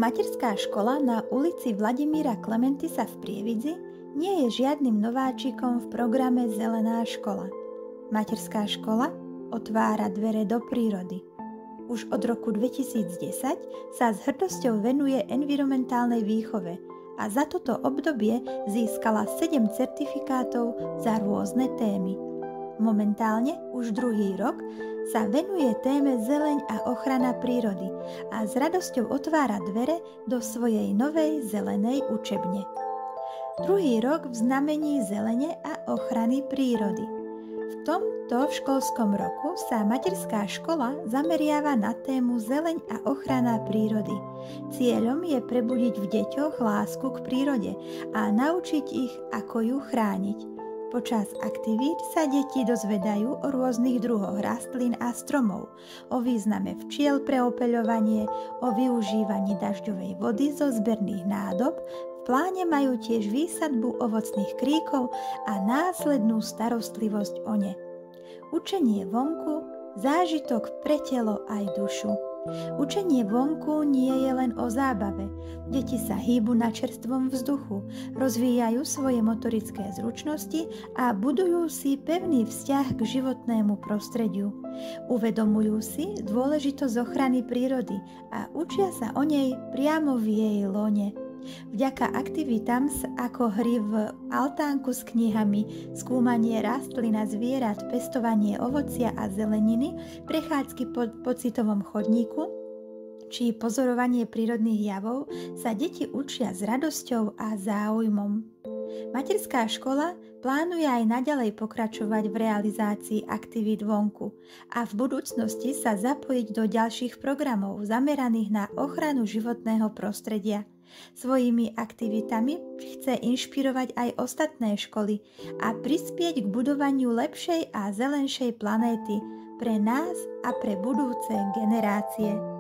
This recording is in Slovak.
Materská škola na ulici Vladimíra Klementisa v Prievidzi nie je žiadnym nováčikom v programe Zelená škola. Materská škola otvára dvere do prírody. Už od roku 2010 sa s hrdosťou venuje environmentálnej výchove a za toto obdobie získala 7 certifikátov za rôzne témy. Momentálne už druhý rok sa venuje téme zeleň a ochrana prírody a s radosťou otvára dvere do svojej novej zelenej učebne. Druhý rok v znamení zelene a ochrany prírody. V tomto školskom roku sa materská škola zameriava na tému zeleň a ochrana prírody. Cieľom je prebudiť v deťoch lásku k prírode a naučiť ich, ako ju chrániť. Počas aktivít sa deti dozvedajú o rôznych druhoch rastlín a stromov, o význame včiel pre opeľovanie, o využívaní dažďovej vody zo zberných nádob. V pláne majú tiež výsadbu ovocných kríkov a následnú starostlivosť o ne. Učenie vonku, zážitok pre telo aj dušu. Učenie vonku nie je len o zábave. Deti sa hýbu na čerstvom vzduchu, rozvíjajú svoje motorické zručnosti a budujú si pevný vzťah k životnému prostrediu. Uvedomujú si dôležitosť ochrany prírody a učia sa o nej priamo v jej lone. Vďaka aktivitám ako hry v altánku s knihami, skúmanie rastlín a zvierat, pestovanie ovocia a zeleniny, prechádzky po pocitovom chodníku či pozorovanie prírodných javov sa deti učia s radosťou a záujmom. Materská škola plánuje aj naďalej pokračovať v realizácii aktivít vonku a v budúcnosti sa zapojiť do ďalších programov zameraných na ochranu životného prostredia. Svojimi aktivitami chce inšpirovať aj ostatné školy a prispieť k budovaniu lepšej a zelenšej planéty pre nás a pre budúce generácie.